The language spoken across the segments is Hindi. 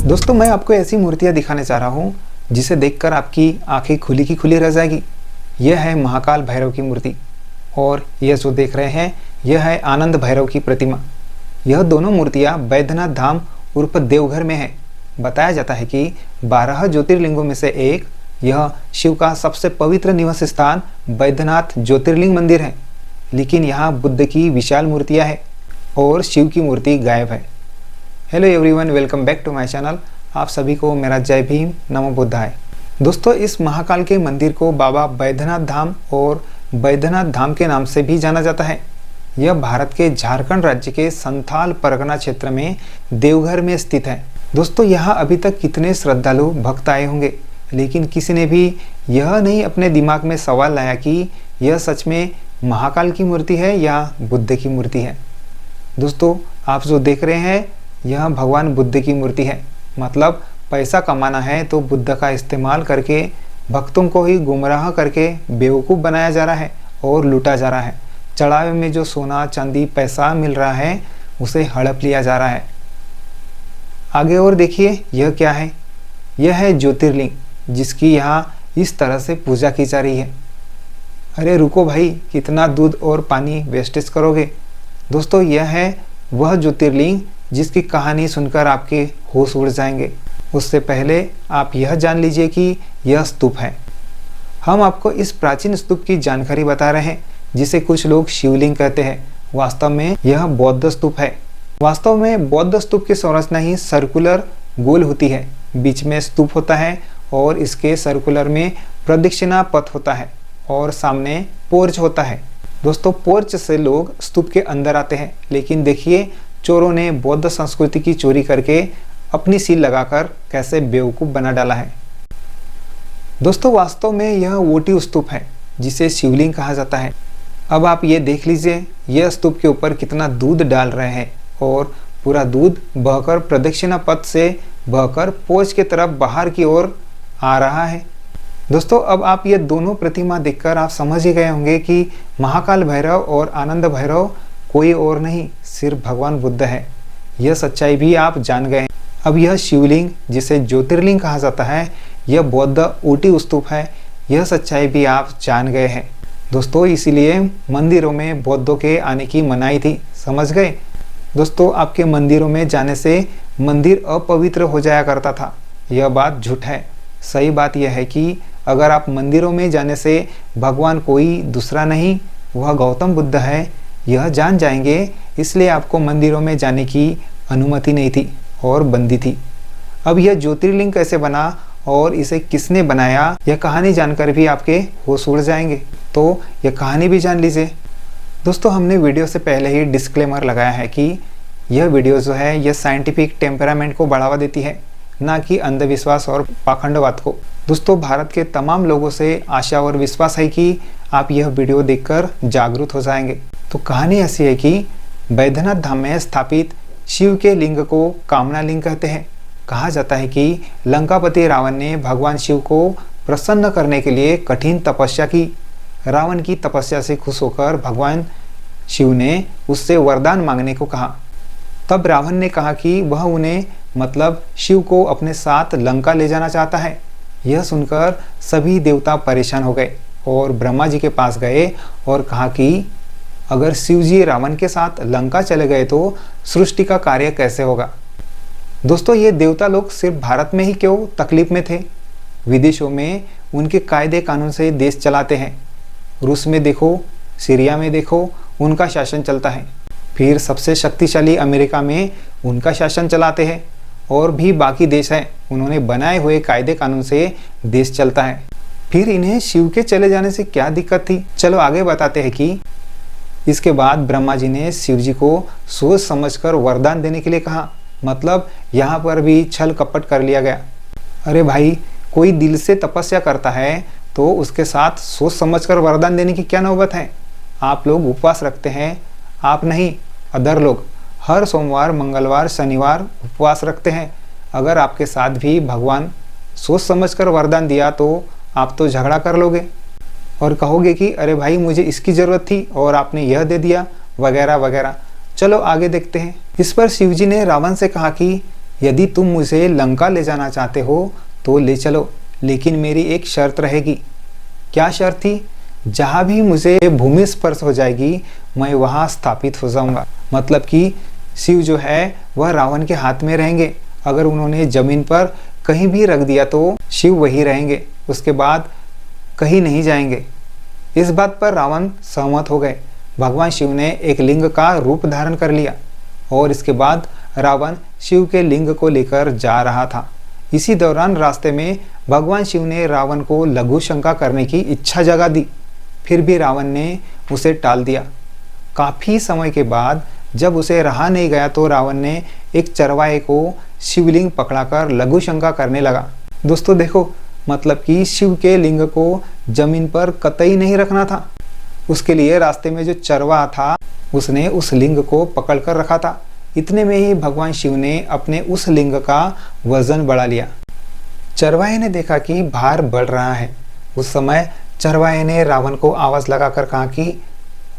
दोस्तों मैं आपको ऐसी मूर्तियां दिखाने जा रहा हूँ जिसे देखकर आपकी आंखें खुली की खुली रह जाएगी। यह है महाकाल भैरव की मूर्ति और यह जो देख रहे हैं यह है आनंद भैरव की प्रतिमा। यह दोनों मूर्तियां बैद्यनाथ धाम उर्फ देवघर में है। बताया जाता है कि 12 ज्योतिर्लिंगों में से एक यह शिव का सबसे पवित्र निवास स्थान बैद्यनाथ ज्योतिर्लिंग मंदिर है, लेकिन यहाँ बुद्ध की विशाल मूर्तियाँ हैं और शिव की मूर्ति गायब है। Hello everyone, welcome back to my channel. आप सभी को मेरा जय भीम, नमो बुद्धाय। दोस्तों इस महाकाल के मंदिर को बाबा बैद्यनाथ धाम और बैद्यनाथ धाम के नाम से भी जाना जाता है। यह भारत के झारखंड राज्य के संथाल परगना क्षेत्र में देवघर में स्थित है। दोस्तों यहाँ अभी तक कितने श्रद्धालु भक्त आए होंगे, लेकिन किसी ने भी यह नहीं अपने दिमाग में सवाल लाया कि यह सच में महाकाल की मूर्ति है या बुद्ध की मूर्ति है। दोस्तों आप जो देख रहे हैं यह भगवान बुद्ध की मूर्ति है। मतलब पैसा कमाना है तो बुद्ध का इस्तेमाल करके भक्तों को ही गुमराह करके बेवकूफ़ बनाया जा रहा है और लूटा जा रहा है। चढ़ावे में जो सोना चांदी पैसा मिल रहा है उसे हड़प लिया जा रहा है। आगे और देखिए यह क्या है। यह है ज्योतिर्लिंग, जिसकी यहाँ इस तरह से पूजा की जा रही है। अरे रुको भाई, कितना दूध और पानी वेस्टेज करोगे। दोस्तों यह है वह ज्योतिर्लिंग जिसकी कहानी सुनकर आपके होश उड़ जाएंगे। उससे पहले आप यह जान लीजिए कि यह स्तूप है। हम आपको इस प्राचीन स्तूप की जानकारी बता रहे हैं, जिसे कुछ लोग शिवलिंग कहते हैं। वास्तव में यह बौद्ध स्तूप है। वास्तव में बौद्ध स्तूप की संरचना ही सर्कुलर गोल होती है। बीच में स्तूप होता है और इसके सर्कुलर में प्रदक्षिणा पथ होता है और सामने पोर्च होता है। दोस्तों पोर्च से लोग स्तूप के अंदर आते हैं, लेकिन देखिए चोरों ने बौद्ध संस्कृति की चोरी करके अपनी सील लगाकर कैसे बेवकूफ़ बना डाला है। दोस्तों वास्तव में यह वोटिव स्तूप है, जिसे शिवलिंग कहा जाता है। अब आप ये देख लीजिए यह स्तूप के ऊपर कितना दूध डाल रहे हैं और पूरा दूध बहकर प्रदक्षिणा पथ से बहकर पोर्च की तरफ बाहर की ओर आ रहा है। दोस्तों अब आप ये दोनों प्रतिमा देखकर आप समझ ही गए होंगे कि महाकाल भैरव और आनंद भैरव कोई और नहीं, सिर्फ भगवान बुद्ध है। यह सच्चाई भी आप जान गए। अब यह शिवलिंग जिसे ज्योतिर्लिंग कहा जाता है, यह बौद्ध ऊटी स्तूप है। यह सच्चाई भी आप जान गए हैं। दोस्तों इसीलिए मंदिरों में बौद्धों के आने की मनाही थी, समझ गए। दोस्तों आपके मंदिरों में जाने से मंदिर अपवित्र हो जाया करता था, यह बात झूठ है। सही बात यह है कि अगर आप मंदिरों में जाने से भगवान कोई दूसरा नहीं, वह गौतम बुद्ध है, यह जान जाएंगे, इसलिए आपको मंदिरों में जाने की अनुमति नहीं थी और बंदी थी। अब यह ज्योतिर्लिंग कैसे बना और इसे किसने बनाया, यह कहानी जानकर भी आपके होश उड़ जाएंगे। तो यह कहानी भी जान लीजिए। दोस्तों हमने वीडियो से पहले ही डिस्क्लेमर लगाया है कि यह वीडियो जो है यह साइंटिफिक टेम्परामेंट को बढ़ावा देती है, ना कि अंधविश्वास और पाखंडवाद को। दोस्तों भारत के तमाम लोगों से आशा और विश्वास है कि आप यह वीडियो देखकर जागरूक हो जाएंगे। तो कहानी ऐसी है कि बैद्यनाथ धाम में स्थापित शिव के लिंग को कामना लिंग कहते हैं। कहा जाता है कि लंकापति रावण ने भगवान शिव को प्रसन्न करने के लिए कठिन तपस्या की। रावण की तपस्या से खुश होकर भगवान शिव ने उससे वरदान मांगने को कहा। तब रावण ने कहा कि वह उन्हें मतलब शिव को अपने साथ लंका ले जाना चाहता है। यह सुनकर सभी देवता परेशान हो गए और ब्रह्मा जी के पास गए और कहा कि अगर शिव जी रावण के साथ लंका चले गए तो सृष्टि का कार्य कैसे होगा। दोस्तों ये देवता लोग सिर्फ भारत में ही क्यों तकलीफ में थे, विदेशों में उनके कायदे कानून से देश चलाते हैं। रूस में देखो, सीरिया में देखो, उनका शासन चलता है। फिर सबसे शक्तिशाली अमेरिका में उनका शासन चलाते हैं और भी बाकी देश हैं, उन्होंने बनाए हुए कायदे कानून से देश चलता है। फिर इन्हें शिव के चले जाने से क्या दिक्कत थी। चलो आगे बताते हैं कि इसके बाद ब्रह्मा जी ने शिव जी को सोच समझकर वरदान देने के लिए कहा। मतलब यहाँ पर भी छल कपट कर लिया गया। अरे भाई कोई दिल से तपस्या करता है तो उसके साथ सोच समझकर वरदान देने की क्या नौबत है। आप लोग उपवास रखते हैं, आप नहीं अदर लोग हर सोमवार मंगलवार शनिवार उपवास रखते हैं। अगर आपके साथ भी भगवान सोच समझकर वरदान दिया तो आप तो झगड़ा कर लोगे और कहोगे कि अरे भाई मुझे इसकी ज़रूरत थी और आपने यह दे दिया वगैरह वगैरह। चलो आगे देखते हैं। इस पर शिवजी ने रावण से कहा कि यदि तुम मुझे लंका ले जाना चाहते हो तो ले चलो, लेकिन मेरी एक शर्त रहेगी। क्या शर्त थी? जहाँ भी मुझे भूमि स्पर्श हो जाएगी मैं वहाँ स्थापित हो जाऊंगा। मतलब कि शिव जो है वह रावण के हाथ में रहेंगे। अगर उन्होंने जमीन पर कहीं भी रख दिया तो शिव वही रहेंगे, उसके बाद कहीं नहीं जाएंगे। इस बात पर रावण सहमत हो गए। भगवान शिव ने एक लिंग का रूप धारण कर लिया और इसके बाद रावण शिव के लिंग को लेकर जा रहा था। इसी दौरान रास्ते में भगवान शिव ने रावण को लघु शंका करने की इच्छा जगा दी, फिर भी रावण ने उसे टाल दिया। काफी समय के बाद जब उसे रहा नहीं गया तो रावण ने एक चरवाहे को शिवलिंग पकड़ाकर लघु शंका करने लगा। दोस्तों देखो, मतलब कि शिव के लिंग को जमीन पर कतई नहीं रखना था। उसके लिए रास्ते में जो चरवाहा था उसने उस लिंग को पकड़ कर रखा था। इतने में ही भगवान शिव ने अपने उस लिंग का वजन बढ़ा लिया। चरवाहे ने देखा कि भार बढ़ रहा है। उस समय चरवाहे ने रावण को आवाज लगाकर कहा कि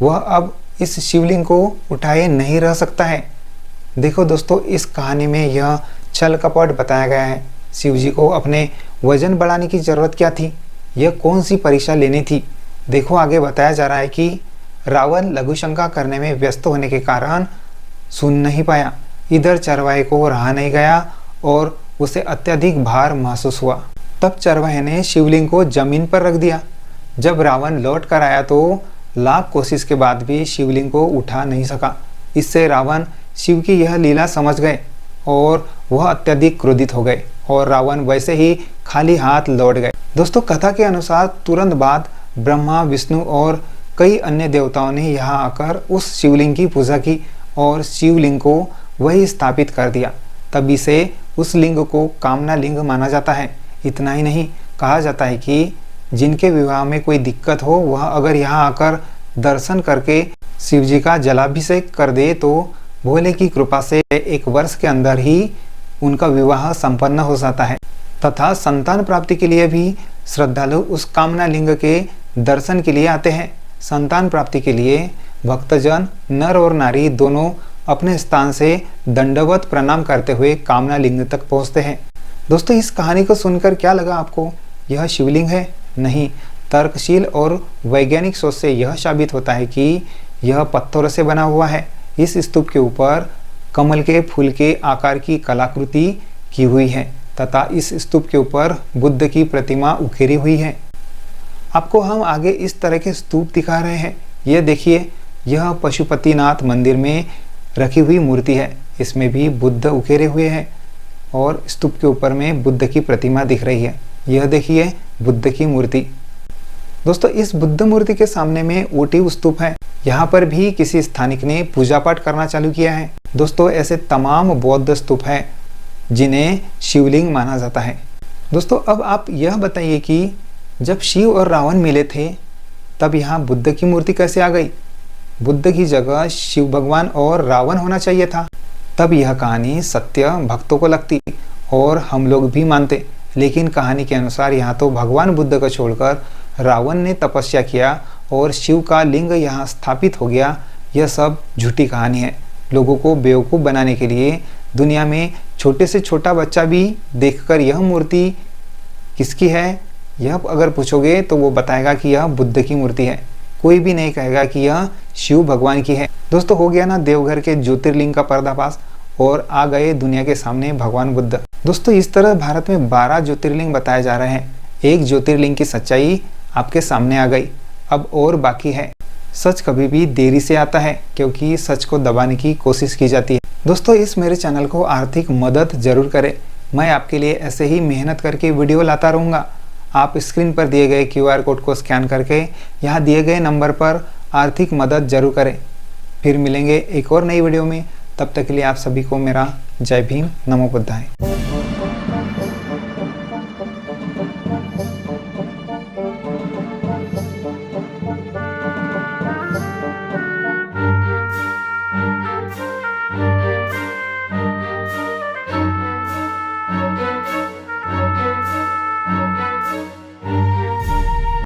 वह अब इस शिवलिंग को उठाए नहीं रह सकता है। देखो दोस्तों, इस कहानी में यह छल कपट बताया गया है। शिव जी को अपने वजन बढ़ाने की जरूरत क्या थी? यह कौन सी परीक्षा लेनी थी? देखो आगे बताया जा रहा है कि रावण लघुशंका करने में व्यस्त होने के कारण सुन नहीं पाया। इधर चरवाहे को रहा नहीं गया और उसे अत्यधिक भार महसूस हुआ। तब चरवाहे ने शिवलिंग को जमीन पर रख दिया। जब रावण लौट कर आया तो लाख कोशिश के बाद भी शिवलिंग को उठा नहीं सका। इससे रावण शिव की यह लीला समझ गए और वह अत्यधिक क्रोधित हो गए और रावण वैसे ही खाली हाथ लौट गए। दोस्तों, कथा के अनुसार तुरंत बाद ब्रह्मा, विष्णु और कई अन्य देवताओं ने यहाँ आकर उस शिवलिंग की पूजा की और शिवलिंग को वही स्थापित कर दिया। तभी से उस लिंग को कामना लिंग माना जाता है। इतना ही नहीं, कहा जाता है कि जिनके विवाह में कोई दिक्कत हो वह अगर यहाँ आकर दर्शन करके शिव जी का जलाभिषेक कर दे तो भोले की कृपा से 1 वर्ष के अंदर ही उनका विवाह संपन्न हो जाता है। तथा संतान प्राप्ति के लिए भी श्रद्धालु उस कामना लिंग के दर्शन के लिए आते हैं। संतान प्राप्ति के लिए भक्तजन नर और नारी दोनों अपने स्थान से दंडवत प्रणाम करते हुए कामना लिंग तक पहुंचते हैं। दोस्तों, इस कहानी को सुनकर क्या लगा आपको? यह शिवलिंग है? नहीं, तर्कशील और वैज्ञानिक सोच से यह साबित होता है कि यह पत्थरों से बना हुआ है। इस स्तूप के ऊपर कमल के फूल के आकार की कलाकृति की हुई है तथा इस स्तूप के ऊपर बुद्ध की प्रतिमा उकेरी हुई है। आपको हम आगे इस तरह के स्तूप दिखा रहे हैं। यह देखिए, यह पशुपतिनाथ मंदिर में रखी हुई मूर्ति है। इसमें भी बुद्ध उकेरे हुए हैं और स्तूप के ऊपर में बुद्ध की प्रतिमा दिख रही है। यह देखिए बुद्ध की मूर्ति। दोस्तों, इस बुद्ध मूर्ति के सामने में ओटी स्तूप है। यहाँ पर भी किसी स्थानिक ने पूजा पाठ करना चालू किया है। दोस्तों, ऐसे तमाम बौद्ध स्तूप हैं जिन्हें शिवलिंग माना जाता है। दोस्तों, अब आप यह बताइए कि जब शिव और रावण मिले थे तब यहाँ बुद्ध की मूर्ति कैसे आ गई? बुद्ध की जगह शिव भगवान और रावण होना चाहिए था। तब यह कहानी सत्य भक्तों को लगती और हम लोग भी मानते। लेकिन कहानी के अनुसार यहाँ तो भगवान बुद्ध को छोड़कर रावण ने तपस्या किया और शिव का लिंग यहाँ स्थापित हो गया। यह सब झूठी कहानी है। लोगों को बेवकूफ़ बनाने के लिए दुनिया में छोटे से छोटा बच्चा भी देखकर यह मूर्ति किसकी है यह अगर पूछोगे तो वो बताएगा कि यह बुद्ध की मूर्ति है। कोई भी नहीं कहेगा कि यह शिव भगवान की है। दोस्तों, हो गया ना देवघर के ज्योतिर्लिंग का पर्दाफाश और आ गए दुनिया के सामने भगवान बुद्ध। दोस्तों, इस तरह भारत में 12 ज्योतिर्लिंग बताए जा रहे हैं। एक ज्योतिर्लिंग की सच्चाई आपके सामने आ गई, अब और बाकी है। सच कभी भी देरी से आता है क्योंकि सच को दबाने की कोशिश की जाती है। दोस्तों, इस मेरे चैनल को आर्थिक मदद जरूर करें। मैं आपके लिए ऐसे ही मेहनत करके वीडियो लाता रहूँगा। आप स्क्रीन पर दिए गए QR कोड को स्कैन करके यहाँ दिए गए नंबर पर आर्थिक मदद जरूर करें। फिर मिलेंगे एक और नई वीडियो में। तब तक के लिए आप सभी को मेरा जय भीम, नमो बुद्धाय।